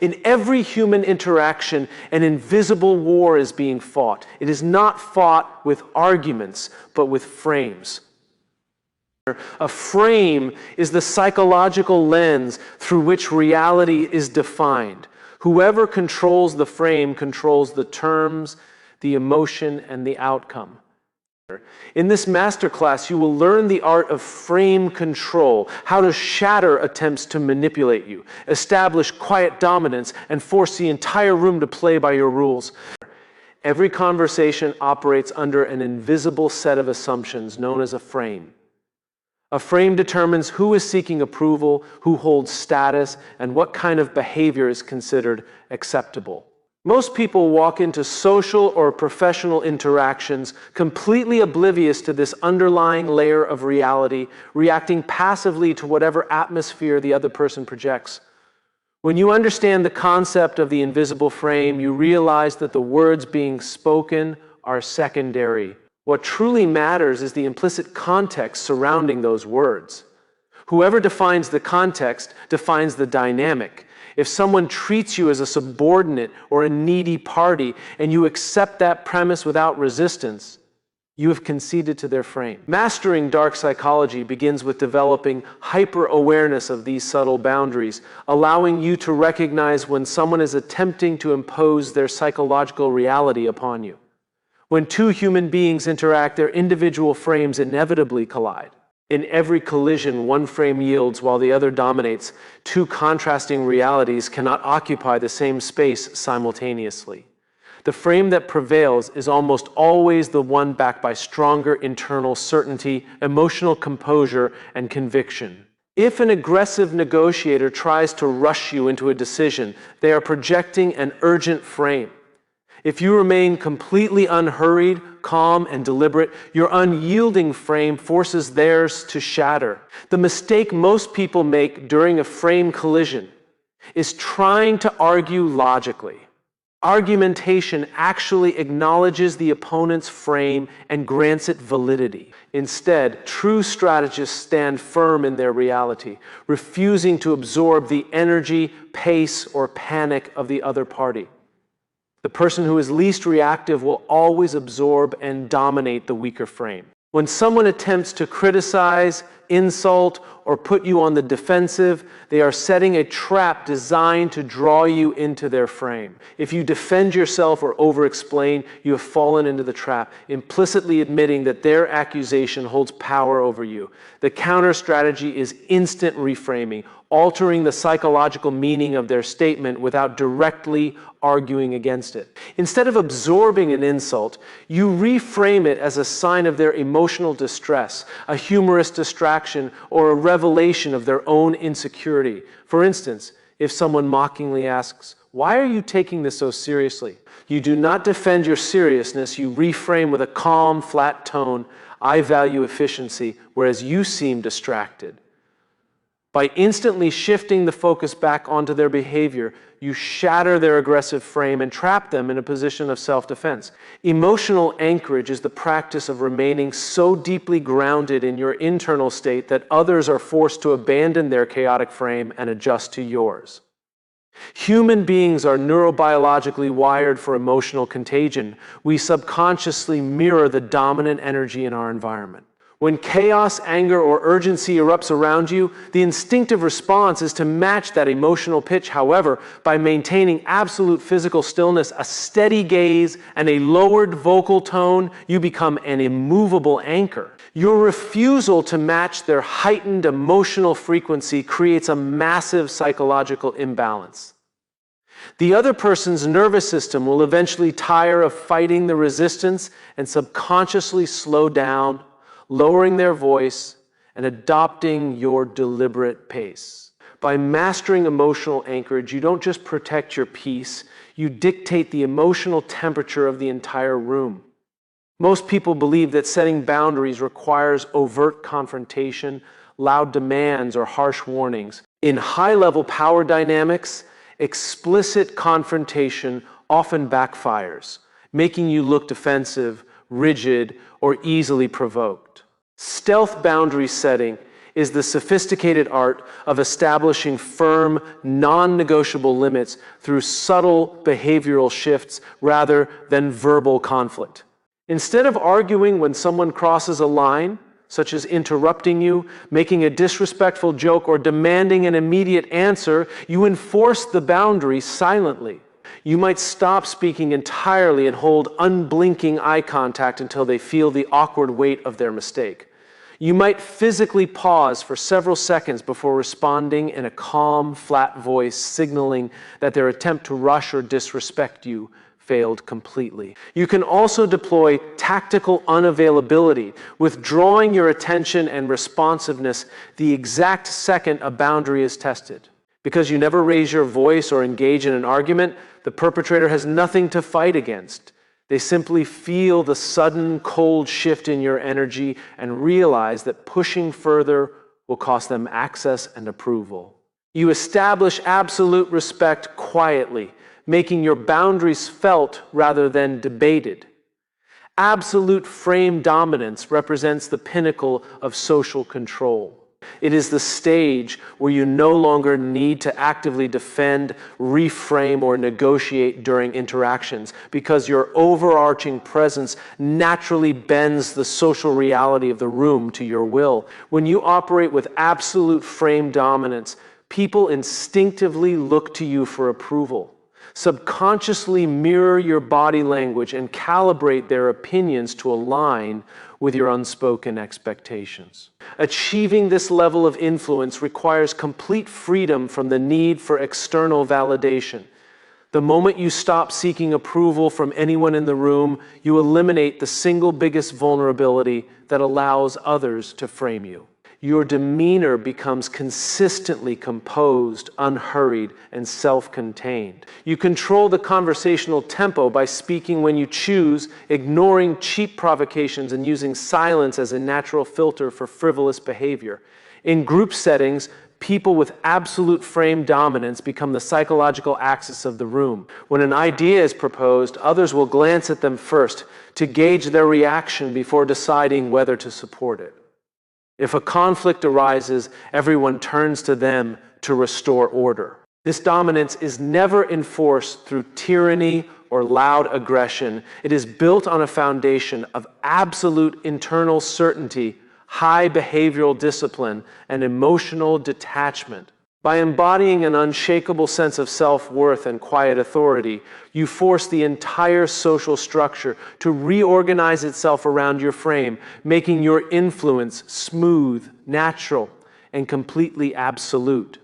In every human interaction, an invisible war is being fought. It is not fought with arguments, but with frames. A frame is the psychological lens through which reality is defined. Whoever controls the frame controls the terms, the emotion, and the outcome. In this masterclass, you will learn the art of frame control, how to shatter attempts to manipulate you, establish quiet dominance, and force the entire room to play by your rules. Every conversation operates under an invisible set of assumptions known as a frame. A frame determines who is seeking approval, who holds status, and what kind of behavior is considered acceptable. Most people walk into social or professional interactions completely oblivious to this underlying layer of reality, reacting passively to whatever atmosphere the other person projects. When you understand the concept of the invisible frame, you realize that the words being spoken are secondary. What truly matters is the implicit context surrounding those words. Whoever defines the context defines the dynamic. If someone treats you as a subordinate or a needy party and you accept that premise without resistance, you have conceded to their frame. Mastering dark psychology begins with developing hyper-awareness of these subtle boundaries, allowing you to recognize when someone is attempting to impose their psychological reality upon you. When two human beings interact, their individual frames inevitably collide. In every collision, one frame yields while the other dominates. Two contrasting realities cannot occupy the same space simultaneously. The frame that prevails is almost always the one backed by stronger internal certainty, emotional composure, and conviction. If an aggressive negotiator tries to rush you into a decision, they are projecting an urgent frame. If you remain completely unhurried, calm, and deliberate, your unyielding frame forces theirs to shatter. The mistake most people make during a frame collision is trying to argue logically. Argumentation actually acknowledges the opponent's frame and grants it validity. Instead, true strategists stand firm in their reality, refusing to absorb the energy, pace, or panic of the other party. The person who is least reactive will always absorb and dominate the weaker frame. When someone attempts to criticize, insult, or put you on the defensive, they are setting a trap designed to draw you into their frame. If you defend yourself or over-explain, you have fallen into the trap, implicitly admitting that their accusation holds power over you. The counter strategy is instant reframing, altering the psychological meaning of their statement without directly arguing against it. Instead of absorbing an insult, you reframe it as a sign of their emotional distress, a humorous distraction, or a revelation of their own insecurity. For instance, if someone mockingly asks, "Why are you taking this so seriously?" You do not defend your seriousness, you reframe with a calm, flat tone, "I value efficiency, whereas you seem distracted." By instantly shifting the focus back onto their behavior, you shatter their aggressive frame and trap them in a position of self-defense. Emotional anchorage is the practice of remaining so deeply grounded in your internal state that others are forced to abandon their chaotic frame and adjust to yours. Human beings are neurobiologically wired for emotional contagion. We subconsciously mirror the dominant energy in our environment. When chaos, anger, or urgency erupts around you, the instinctive response is to match that emotional pitch. However, by maintaining absolute physical stillness, a steady gaze, and a lowered vocal tone, you become an immovable anchor. Your refusal to match their heightened emotional frequency creates a massive psychological imbalance. The other person's nervous system will eventually tire of fighting the resistance and subconsciously slow down, lowering their voice, and adopting your deliberate pace. By mastering emotional anchorage, you don't just protect your peace, you dictate the emotional temperature of the entire room. Most people believe that setting boundaries requires overt confrontation, loud demands, or harsh warnings. In high-level power dynamics, explicit confrontation often backfires, making you look defensive, rigid, or easily provoked. Stealth boundary setting is the sophisticated art of establishing firm, non-negotiable limits through subtle behavioral shifts rather than verbal conflict. Instead of arguing when someone crosses a line, such as interrupting you, making a disrespectful joke, or demanding an immediate answer, you enforce the boundary silently. You might stop speaking entirely and hold unblinking eye contact until they feel the awkward weight of their mistake. You might physically pause for several seconds before responding in a calm, flat voice, signaling that their attempt to rush or disrespect you failed completely. You can also deploy tactical unavailability, withdrawing your attention and responsiveness the exact second a boundary is tested. Because you never raise your voice or engage in an argument, the perpetrator has nothing to fight against. They simply feel the sudden cold shift in your energy and realize that pushing further will cost them access and approval. You establish absolute respect quietly, making your boundaries felt rather than debated. Absolute frame dominance represents the pinnacle of social control. It is the stage where you no longer need to actively defend, reframe, or negotiate during interactions because your overarching presence naturally bends the social reality of the room to your will. When you operate with absolute frame dominance, people instinctively look to you for approval, subconsciously mirror your body language, and calibrate their opinions to align with your unspoken expectations. Achieving this level of influence requires complete freedom from the need for external validation. The moment you stop seeking approval from anyone in the room, you eliminate the single biggest vulnerability that allows others to frame you. Your demeanor becomes consistently composed, unhurried, and self-contained. You control the conversational tempo by speaking when you choose, ignoring cheap provocations, and using silence as a natural filter for frivolous behavior. In group settings, people with absolute frame dominance become the psychological axis of the room. When an idea is proposed, others will glance at them first to gauge their reaction before deciding whether to support it. If a conflict arises, everyone turns to them to restore order. This dominance is never enforced through tyranny or loud aggression. It is built on a foundation of absolute internal certainty, high behavioral discipline, and emotional detachment. By embodying an unshakable sense of self-worth and quiet authority, you force the entire social structure to reorganize itself around your frame, making your influence smooth, natural, and completely absolute.